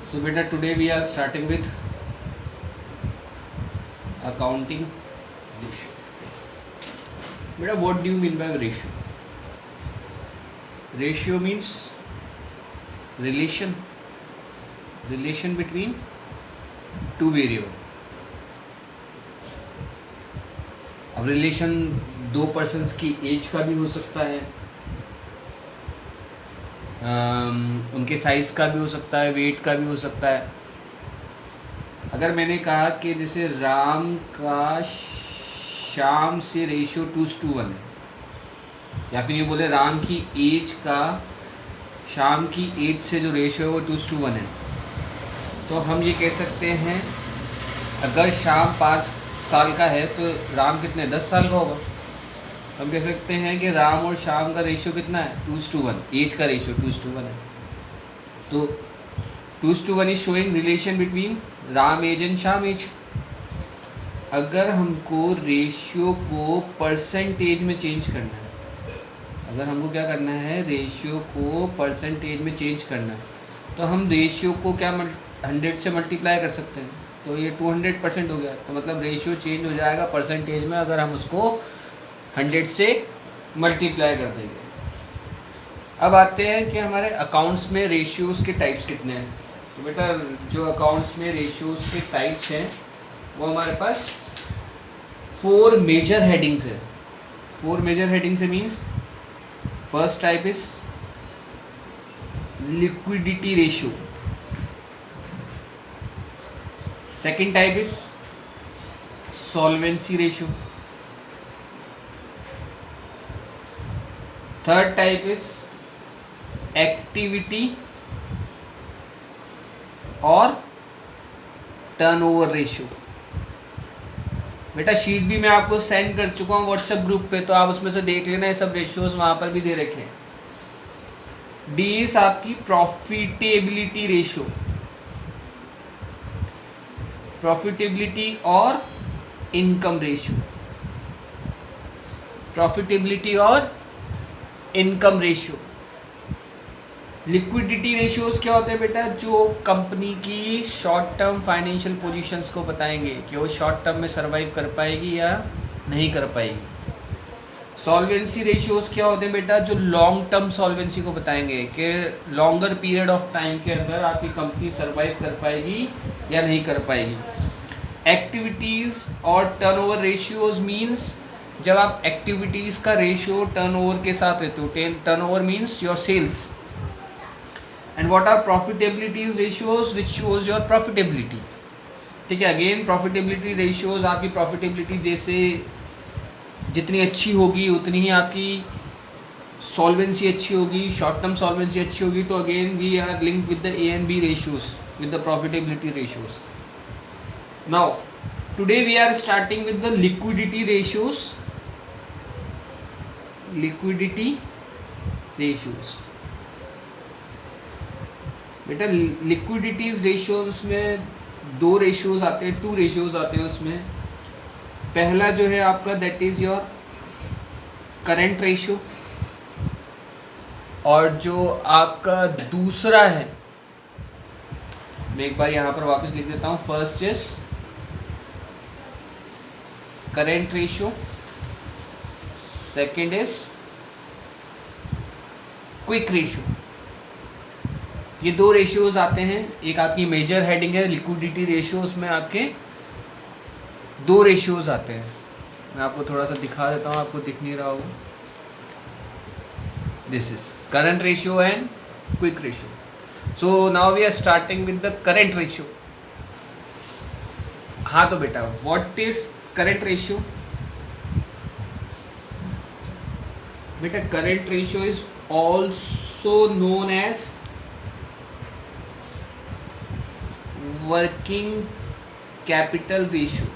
So beta, today we are starting with accounting ratio. Beta, what do you mean by ratio? Ratio means relation between two variable. अब relation दो persons की as का भी हो सकता है, उनके साइज का भी हो सकता है, वेट का भी हो सकता है. अगर मैंने कहा कि जैसे राम का श्याम से रेशियो 2:1 है, या फिर ये बोले राम की एज का श्याम की एज से जो रेशियो है वो 2:1 है, तो हम ये कह सकते हैं अगर श्याम 5 साल का है तो राम कितने 10 साल का होगा. हम कह सकते हैं कि राम और श्याम का रेशियो कितना है 2:1, एज का रेशियो 2:1 है. तो 2:1 is showing relation between Ram age and Shyam age. अगर हमको रेशियो को परसेंटेज में चेंज करना है, अगर हमको क्या करना है, रेशियो को परसेंटेज में चेंज करना है, तो हम रेशियो को क्या 100 से मल्टीप्लाई कर सकते हैं. तो ये 200% हो गया, तो मतलब रेशियो चेंज हो जाएगा परसेंटेज में अगर हम उसको 100 से मल्टीप्लाई कर देंगे. अब आते हैं कि हमारे अकाउंट्स में रेशियोज़ के टाइप्स कितने हैं. तो बेटा जो अकाउंट्स में रेशियोज़ के टाइप्स हैं वो हमारे पास 4 मेजर हेडिंग्स है. 4 मेजर हेडिंग्स है means first type is liquidity ratio, second type is solvency ratio, third type is activity और टर्नओवर रेशियो. बेटा शीट भी मैं आपको सेंड कर चुका हूँ व्हाट्सएप ग्रुप पे, तो आप उसमें से देख लेना, ये सब रेशियोज वहाँ पर भी दे रखे हैं. डी इज आपकी प्रॉफिटेबिलिटी रेशियो, प्रॉफिटेबिलिटी और इनकम रेशियो, प्रॉफिटेबिलिटी और इनकम रेशियो. लिक्विडिटी रेशियोज क्या होते हैं बेटा, जो कंपनी की शॉर्ट टर्म फाइनेंशियल पोजीशंस को बताएंगे कि वो शॉर्ट टर्म में सर्वाइव कर पाएगी या नहीं कर पाएगी. सॉल्वेंसी रेशियोज क्या होते हैं बेटा, जो लॉन्ग टर्म सॉल्वेंसी को बताएंगे कि लॉन्गर पीरियड ऑफ टाइम के अंदर आपकी कंपनी सर्वाइव कर पाएगी या नहीं कर पाएगी. एक्टिविटीज़ और टर्नओवर रेशियोज मींस जब आप एक्टिविटीज़ का रेशियो टर्नओवर के साथ रहते हो, turnover means your sales. And what are profitabilities ratios which shows your profitability. ठीक है, अगेन प्रॉफिटेबिलिटी रेशियोज आपकी प्रॉफिटेबिलिटी जैसे जितनी अच्छी होगी उतनी ही आपकी सॉल्वेंसी अच्छी होगी, शॉर्ट टर्म सॉल्वेंसी अच्छी होगी. तो again we are linked with the A and B ratios with the profitability ratios. Now today we are starting with the liquidity ratios. Liquidity ratios. बेटा liquidity ratios में 2 ratios आते हैं, 2 ratios आते हैं उसमें. पहला जो है आपका that is your current ratio, और जो आपका दूसरा है मैं एक बार यहाँ पर वापस लिख देता हूँ. First is current ratio, second is quick ratio. ये 2 रेशियोज आते हैं. एक आपकी मेजर हेडिंग है लिक्विडिटी रेशियो, उसमें आपके 2 रेशियोज आते हैं. मैं आपको थोड़ा सा दिखा देता हूँ, आपको दिख नहीं रहा होगा. This is current ratio and quick ratio. So now we are starting with the current ratio. हाँ तो बेटा what is current ratio? बेटा current ratio is also known as working capital ratio.